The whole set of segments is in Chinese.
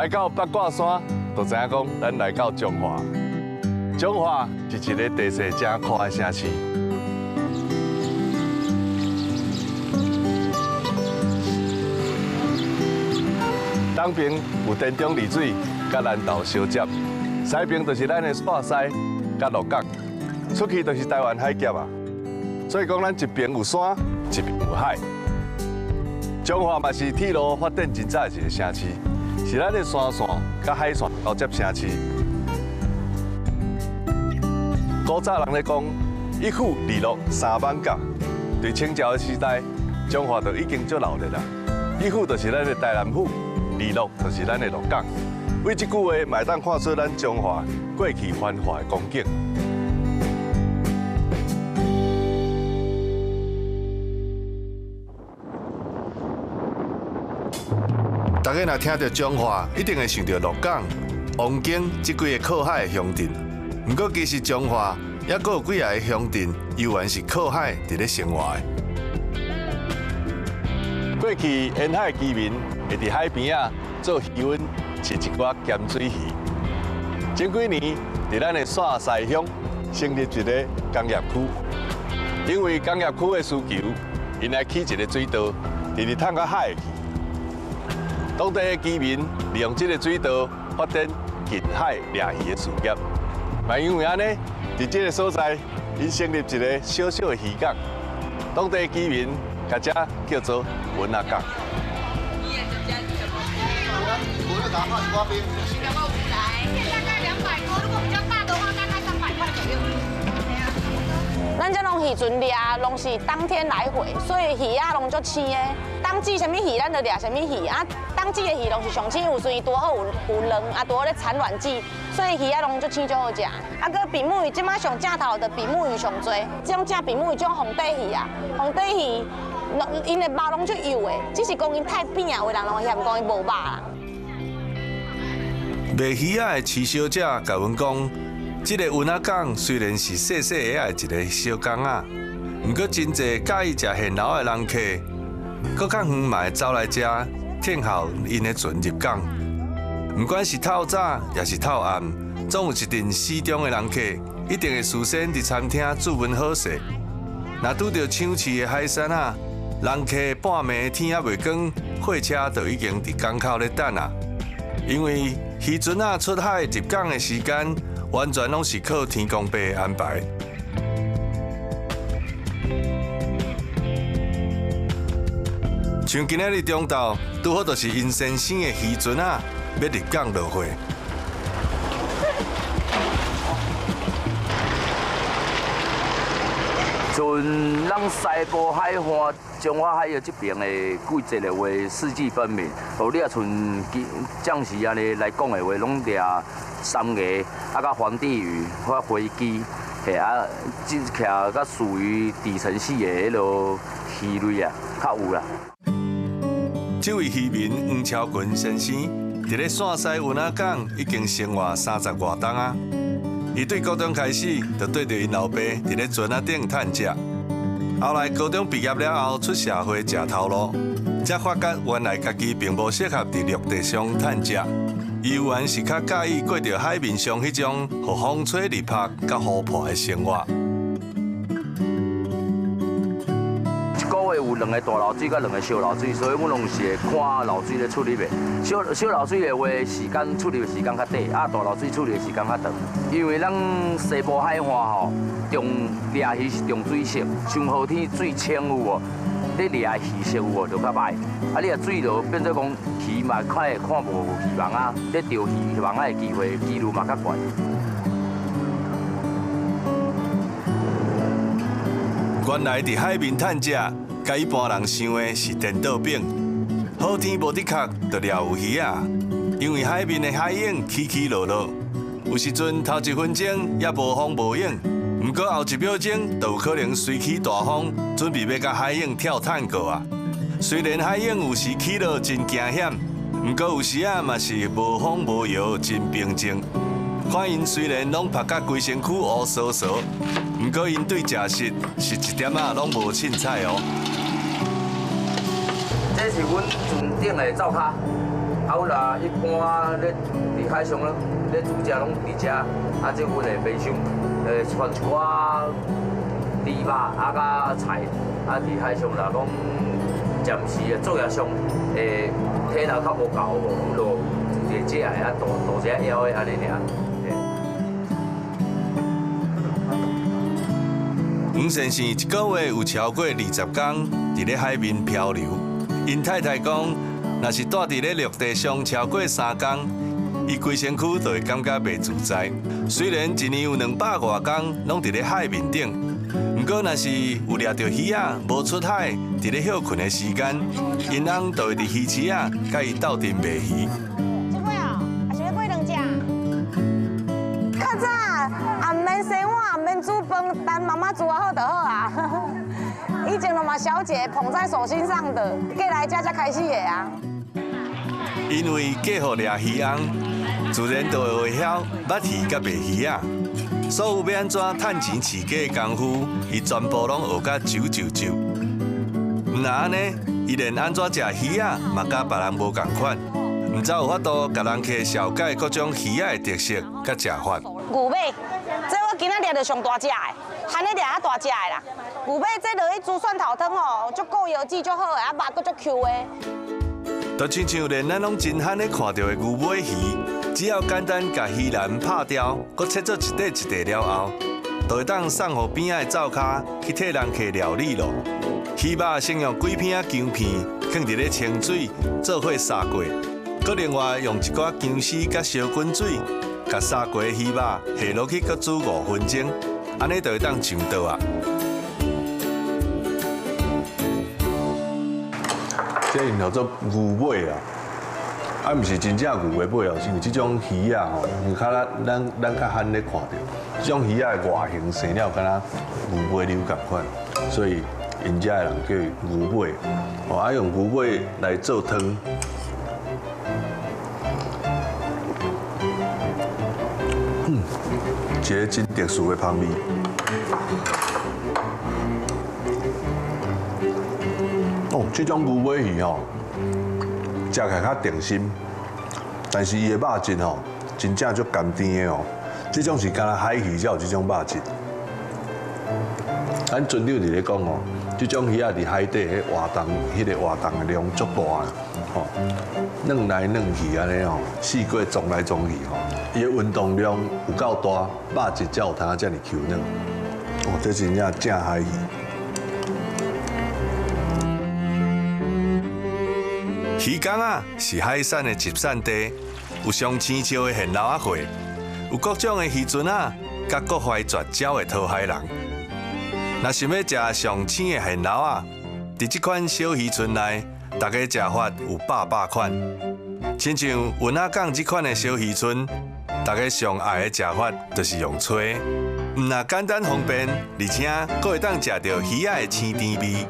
来到八卦山，就知影讲咱来到中华。中华是一个地势正宽的城市。东边有田中丽水，甲南投相接；西边就是咱的煞西，甲鹿港。出去就是台湾海峡啊。所以讲，咱一边有山，一边有海。中华嘛是铁路发展真早的一个城市，是咱的山线甲海线交接城市。古早人咧讲，一府二鹿三艋舺。对清朝的时代，中华就已经足闹热啦。一府就是咱的台南府，二鹿就是咱的鹿港。为这句话，嘛当看出咱中华过去繁华的光景。大家若听到中华，一定会想到鹿港、王景这几个靠海的乡镇。不过，其实中华也阁有几个乡镇，悠然是靠海伫咧生活的。过去沿海居民会伫海边啊做渔温，饲一寡咸水鱼。前几年伫咱的煞西乡成立一个工业区，因为工业区的需求，因来起一个水道，直直探到海去。当地的居民利用这个水道发展近海掠鱼的事业，嘛因为安尼，伫这个所在，因成立一个小小的渔港，当地的居民甲这叫做文仔港。咱这种鱼船掠，拢是当天来回，所以鱼啊拢足鲜的。当季什么鱼，咱就掠什么鱼啊。当季的鱼拢是上鲜，有水多好有卵，啊多咧产卵季，所以鱼啊拢足鲜足好食。啊，搁比目鱼，即马上正头的比目鱼上多，这种正比目鱼，这种红底鱼啊，红底鱼，因的肉拢足油的，只是讲因太扁啊，有的人拢嫌讲伊无肉啦。卖鱼仔的饲小姐甲阮讲，这个文仔港虽然是细细的一个小港仔，不过真侪介意食现捞的人客，搁较远嘛会走来这听候因的船入港。不管是透早也是透暗，总有一阵始终的人客，一定会事先伫餐厅注文好势。若拄到抢市的海鲜啊，人客半暝天还未光，货车就已经伫港口咧等啊。因为渔船啊出海入港的时间，完全拢是靠天公伯的安排。像今仔日中昼，拄好就是因先生的渔船啊，要入港落货。像咱西部海岸、中华海域这边的季节的话，四季分明。哦，你啊像暂时安尼来讲的话，拢掠三个，啊，甲黄地鱼、或飞机，嘿啊，即徛甲属于底层系的迄落鱼类啊，较有啦。这位渔民黄超群先生，伫咧陕西文仔港已经生活30外冬啊。伊对高中开始就对着因老爸伫咧船仔顶趁食，后来高中毕业了后出社会食头路，才发觉原来家己并无适合伫陆地上趁食，伊有然是较介意过着海面上迄种互风吹日晒甲雨破的生活。有2个大漏水，甲2个小漏水，所以阮拢是会看漏水咧处理的。小漏水的话，时间处理的时间较短，啊，大漏水处理的时间较长。因为咱西部海岸吼，重掠鱼是重水性，像好天水清有无？你掠鱼色有无就较歹。啊，你啊水就变做讲鱼嘛，较会看无鱼网啊，你钓鱼网啊的机会几率嘛较悬。原来伫海面趁食，甲一般人想的是颠倒饼。好天无的确，就掠有鱼啊！因为海面的海影起起落落，有时阵头1分钟也无风无影，不过后1秒钟就有可能随起大风，准备要甲海影跳探过啊！虽然海影有时起落真惊险，不过有时啊嘛是无风无摇，真平静。看因虽然拢拍甲规身躯乌糟糟。不过，因对食食是一点仔拢无凊彩哦。这是阮船顶的灶骹，啊，阮啦一般咧伫海上咧煮食拢伫遮，啊，即阮会卖上传一寡猪肉啊甲菜，啊伫海上啦讲暂时作业上体力较无够无，就一个食的啊，大一下枵的安尼尔。黄先生一个月有超过20天伫咧海面漂流。因太太讲，若是住伫咧陆地上超过3天，伊规身躯就会感觉袂自在。虽然一年有200多天拢伫咧海面顶，不过若是有掠到鱼仔无出海，伫咧休困的时间，因翁就会伫鱼池仔甲伊斗阵卖鱼。这位哦，还是要买2只？较早也唔免洗碗，唔免煮饭，等妈妈煮好就好啊。以前都嘛小姐捧在手心上的，过来家开始的啊。因为嫁予掠鱼翁，自然就会晓捌鱼甲卖鱼啊。所有要安怎趁钱饲家的功夫，伊全部拢学甲九。毋那安尼，伊连安怎食鱼啊，嘛甲别人无共款。毋则有法度甲人客小解各种鱼仔的特色甲食法。牛尾，这我今仔掠着上大只的，还咧掠较大只的啦。牛尾这落去煮蒜头汤哦，足够油脂足好的，啊肉搁足 Q 的。就亲像连咱拢真罕咧看到的牛尾鱼，只要简单甲鱼篮拍掉，搁切做一块一块了后，就会当送互边仔的灶骹去替人客料理咯。鱼肉先用几片姜片放伫咧清水做伙杀过，搁另外用一寡姜丝甲烧滚水，甲杀过的鱼肉下落去，搁煮5分钟，安尼就会当上桌啊。这因叫做牛尾啊，啊，毋是真正牛的尾哦，是因为这种鱼啊吼，因较咱较罕咧看到，这种鱼啊的外形生了敢若牛尾溜共款，所以因遮的人叫牛尾，哦，啊用牛尾来做汤。一个真特殊的香味。哦，这种牛尾鱼吼，食起来较定心，但是伊的肉质吼，真正足甘甜的哦。这种是干那海鱼才有这种肉质。咱船长伫咧讲哦，这种鱼仔伫海底迄活动，迄个活动的量足大啊，吼，软来软去安尼吼，四过撞来撞去吼，伊的运动量有够大，肉质才有通啊遮尔 Q 嫩。哦，这真正海鱼。鱼缸啊是海产的集散地，有上青椒的现捞仔货，有各种的鱼船啊，甲各怀绝招的讨海人。若想要食上青的现捞仔，伫这款小渔船内，大家食法有百款。亲像云仔港这款的小渔船，大家上爱的食法就是用吹，毋那简单方便，而且阁会当食到鱼仔的青甜味。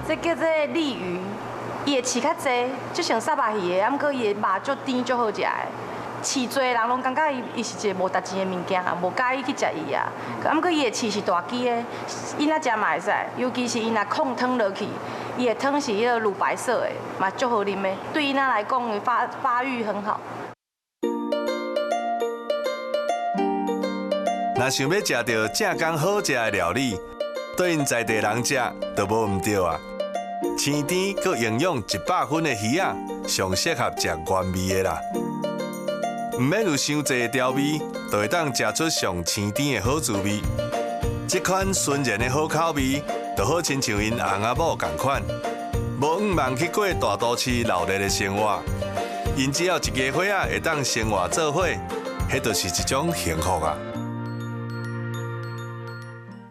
这叫做鲤鱼。伊的饲较济，就像沙巴鱼的，啊，毋过伊的肉足甜足好食的。饲多人拢感觉伊是一个无值钱的物件啊，无介意去食伊啊。啊，毋过伊的饲是大只的，伊若食嘛会使，尤其是伊若控汤落去，伊的汤是迄个乳白色的，嘛足好啉的，对伊来讲发育很好。若想要食到正港好食的料理，对因在地人食就无毋对啊。青甜佮营养100分的鱼啊，上适合食原味的啦。唔免有伤济调味，就会当食出上青甜的好滋味。这款纯然的好口味，就好亲像因翁仔某同款，无毋忙去过大都市闹热的生活，因只要一家伙仔会当生活做伙，迄就是一种幸福啊。